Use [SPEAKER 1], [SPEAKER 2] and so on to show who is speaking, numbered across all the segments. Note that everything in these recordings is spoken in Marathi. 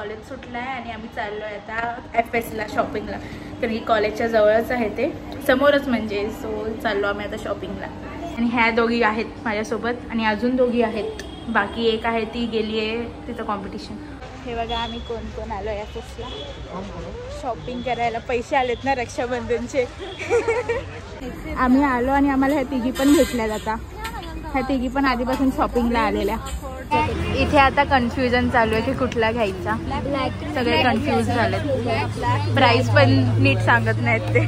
[SPEAKER 1] कॉलेज सुटलं आहे आणि आम्ही चाललो आहे आता FSला शॉपिंगला, कारण की कॉलेजच्या जवळच आहे ते, समोरच म्हणजे. सो चाललो आम्ही आता शॉपिंगला. आणि ह्या दोघी आहेत माझ्यासोबत आणि अजून दोघी आहेत, बाकी एक आहे ती गेली आहे तिचं कॉम्पिटिशन. हे बघा आम्ही कोण कोण आलो आहे FSला शॉपिंग करायला. पैसे आलेत ना रक्षाबंधनचे. आम्ही आलो आणि आम्हाला ह्या तिघी पण भेटल्यात आता. ह्या तिघी पण आधीपासून शॉपिंगला आलेल्या. इथे आता कन्फ्युजन चालू आहे की कुठला घ्यायचा. सगळे कन्फ्यूज झालेत. प्राइस पण नीट सांगत नाहीत ते.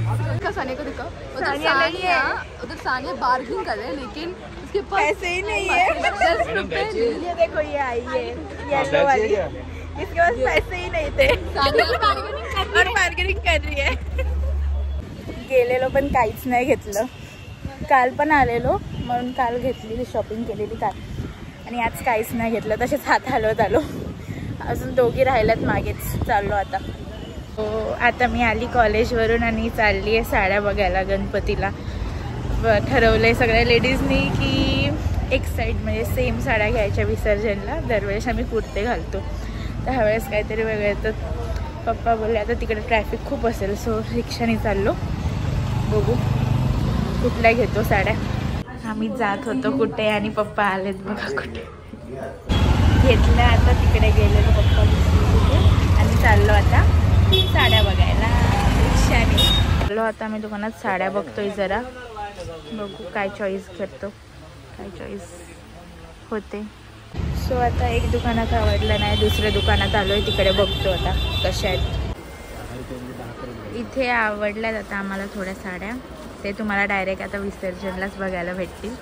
[SPEAKER 2] सानिया बार्गेन कर रहे हैं लेकिन उसके पास
[SPEAKER 1] पैसे ही नहीं है.
[SPEAKER 2] 10 रुपए.
[SPEAKER 1] ये देखो ये आई है येलो वाली, इसके पास पैसे ही नाही थे और बार्गेनिंग कर रही है. गेलेलो पण काहीच नाही घेतलं. काल पण आलेलो म्हणून काल घेतलेली शॉपिंग केलेली काल, आणि आज काहीच नाही घेतलं. तसेच हात हलवत आलो. अजून दोघी राहिल्यात मागेच. चाललो आता. आता मी आली कॉलेजवरून आणि चालली आहे साड्या बघायला गणपतीला. ठरवलं आहे सगळ्या लेडीजनी की एक साईड म्हणजे सेम साड्या घ्यायच्या विसर्जनला. दरवेळेस आम्ही कुर्ते घालतो, तर ह्यावेळेस काहीतरी वेगळं येतं. पप्पा बोलले आता तिकडे ट्रॅफिक खूप असेल, सो रिक्षाने चाललो. बघू कुठल्या घेतो साड्या. आम्ही जात होतो कुठे आणि पप्पा आलेत बघा कुठे. घेतलं आता तिकडे गेलेलो पप्पा आणि चाललो आता साड्या बघायला रिक्षाने. चाललो आता मी दुकानात साड्या बघतोय जरा. बघू काय चॉईस करतो, काय चॉईस होते. सो आता एक दुकानात आवडलं नाही, दुसऱ्या दुकानात आलोय तिकडे बघतो आता कशा आहेत. इथे आवडल्यात आता आम्हाला थोड्या साड्या. ते तुम्हाला डायरेक्ट आता विसर्जनलाच बघायला भेटतील.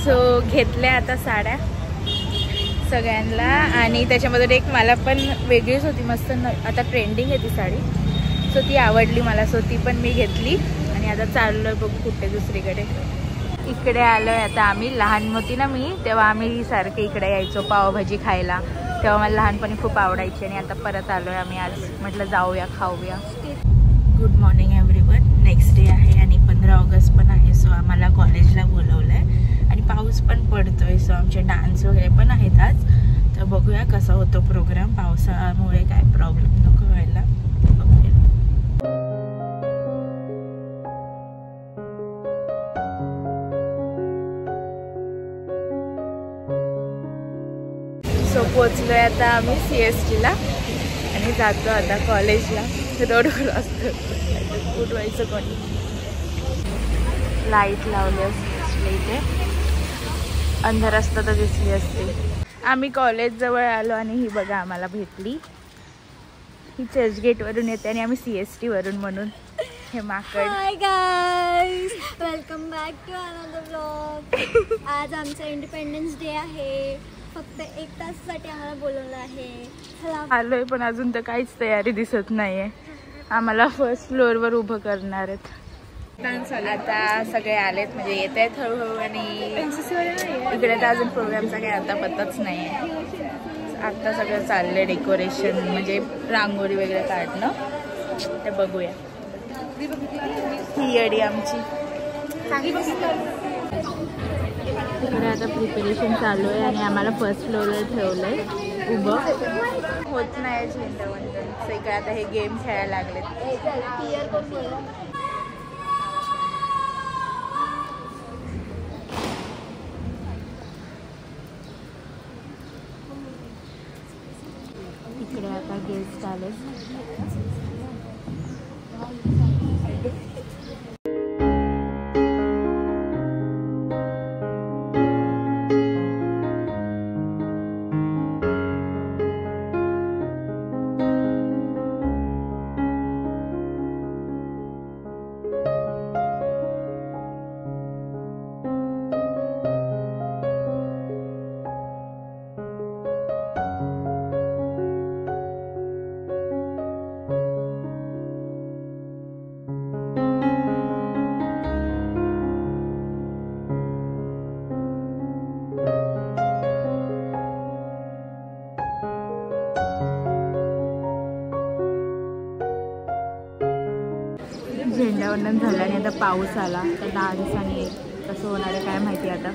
[SPEAKER 1] सो घेतल्या आता साड्या सगळ्यांना, आणि त्याच्यामधून एक मला पण वेगळीच होती मस्त. आता ट्रेंडिंग आहे ती साडी, सो ती आवडली मला. सो ती पण मी घेतली आणि आता चाललोय बघू कुठे दुसरीकडे. इकडे आलोय आता आम्ही. लहान होती ना मी तेव्हा आम्ही सारखे इकडे यायचो पावभाजी खायला. तेव्हा मला लहानपणी खूप आवडायची आणि आता परत आलोय आम्ही. आज म्हटलं जाऊया खाऊया. Good morning everyone. Next day आहे आणि 15 ऑगस्ट पण आहे. सो आम्हाला कॉलेजला बोलवलं आहे आणि पाऊस पण पडतोय. सो आमचे डान्स वगैरे पण आहेत आज. तर बघूया कसा होतो प्रोग्राम. पावसामुळे काय प्रॉब्लेम नको व्हायला. बघूया. सो पोचलोय आता आम्ही CSTला आणि जातो आता कॉलेजला. रोड क्रॉस करतो. उठवायचं कोणी. लाईट लावली असते इथे, अंधार असतं तर दिसली असते. आम्ही कॉलेजजवळ आलो आणि ही बघा आम्हाला भेटली. ही चर्चगेटवरून येते आणि आम्ही CST वरून, म्हणून हे माकड.
[SPEAKER 3] Hi guys, welcome back to another vlog. आज आमचा इंडिपेंडन्स डे आहे. फक्त 1 तासासाठी आम्हाला बोलवलं आहे.
[SPEAKER 1] आलोय पण अजून तर काहीच तयारी दिसत नाहीये. आम्हाला फर्स्ट फ्लोअरवर उभं करणार आहेत. आता सगळे आलेत म्हणजे येत आहेत हळूहळू. आणि इकडे तर अजून प्रोग्रामचा काही आता पत्ताच नाही आहे. आता सगळं चाललंय डेकोरेशन, म्हणजे रांगोळी वगैरे काढणं. ते बघूया. ही येडी आमची. इकडे आता प्रिपरेशन चालू आहे आणि आम्हाला फर्स्ट फ्लोअरवर ठेवलंय उभं. होत नाही झेंडावंदन. इकडे आता हे गेम खेळायला लागलेत. इकडे आता गेस्ट आले. झेंडावंदन झालं आणि आता पाऊस आला. तर डान्स आणि कसं होणार आहे काय माहिती आता.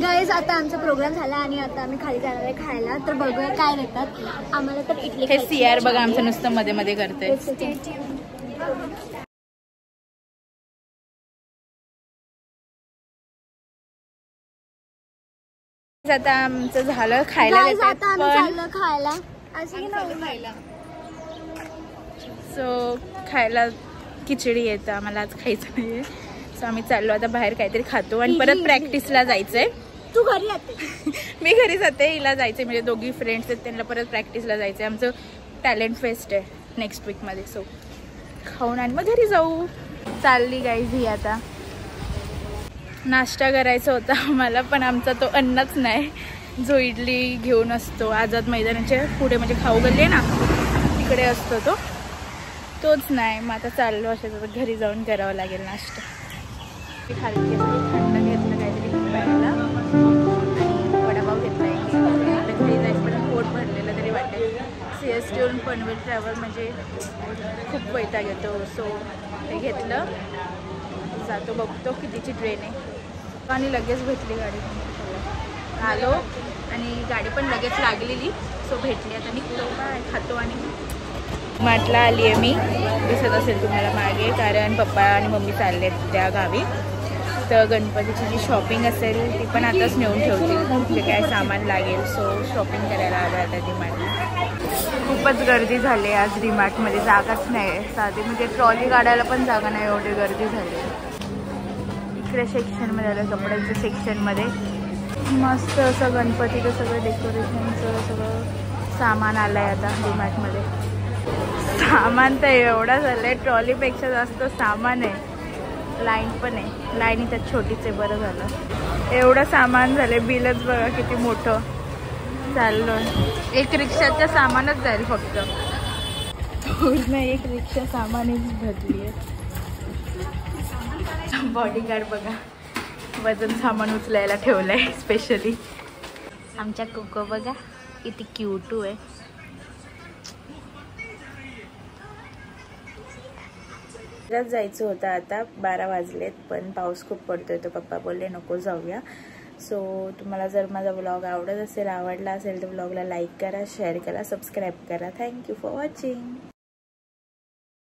[SPEAKER 3] गाईज आता आमचा प्रोग्राम झाला आणि आता आम्ही खाली जाणार आहे खायला. तर बघूया काय देतात आम्हाला. तर इडली
[SPEAKER 1] हे सीआर बघा आमचं नुसतं मध्ये मध्ये करते. आता आमचं झालं खायला
[SPEAKER 3] खायला
[SPEAKER 1] सो खायला खिचडी येतं आम्हाला आज खायचं नाहीये. सो आम्ही चाललो आता बाहेर काहीतरी खातो आणि परत प्रॅक्टिसला जायचंय.
[SPEAKER 3] तू घरी जाते
[SPEAKER 1] मी घरी जाते हिला जायचंय. म्हणजे दोघी फ्रेंड्स आहेत त्यांना परत प्रॅक्टिसला जायचंय. आमचं टॅलेंट फेस्ट आहे नेक्स्ट वीकमध्ये. सो खाऊन आणि मग घरी जाऊ. चालली गाईज ही आता. नाश्ता करायचा होता आम्हाला पण आमचा तो अन्नच नाही जो इडली घेऊन असतो आझाद मैदानाच्या पुढे. म्हणजे खाऊ गल्ली आहे ना तिकडे असतो तोच नाही. मग आता चाललो अशाच घरी जाऊन करावं लागेल नाश्ता. खाली थंड घेतलं काहीतरी प्यायला आणि वडापाव घेतला आहे. घरी जायचं पोट भरलेलं तरी वाटेल. CST वरून पनवेल ट्रॅव्हल म्हणजे खूप वैताग येतो. सो ते घेतलं जातो बघतो कितीची ट्रेन आहे. आणि लगेच भेटली गाडी. आलो आणि गाडी पण लगेच लागलेली. सो भेटली. आता निघतो काय खातो आणि माटला आली आहे मी. दिसत असेल तुम्हाला मागे कारण पप्पा आणि मम्मी चालले त्या गावी. तर गणपतीची जी शॉपिंग असेल ती पण आताच नेऊन ठेवतील जे काय सामान लागेल. सो शॉपिंग करायला आलो आता डीमार्टला. खूपच गर्दी झाली आज डीमार्टमध्ये. जागाच नाही साधी म्हणजे ट्रॉली काढायला पण जागा नाही एवढी गर्दी झाली. इकडे सेक्शनमध्ये आलं कपड्यांच्या सेक्शनमध्ये मस्त असं गणपतीचं सगळं डेकोरेशनचं सगळं सामान आलं आहे आता डीमार्टमध्ये. सामान तर एवढा झालं आहे ट्रॉलीपेक्षा जास्त सामान आहे. लाईन पण आहे. लाईन त्यात छोटीच आहे. बरं झालं एवढं सामान झालं. बिलच बघा किती मोठं. चाललो एक रिक्षाचं सामानच जाईल फक्त. पूर्ण एक रिक्षा सामानच भरली आहे. बॉडीगार्ड बघा वजन सामान उचलायला ठेवलंय स्पेशली. आमच्या कोको बघा किती क्यूटू आहे. जायचं होतं आता 12 वाजलेत पण पाऊस खूप पडतोय. तर पप्पा बोलले नको जाऊया. सो तुम्हाला जर माझा व्लॉग आवडत असेल आवडला असेल तर व्लॉगला लाईक करा शेअर करा सबस्क्राईब करा. Thank you for watching.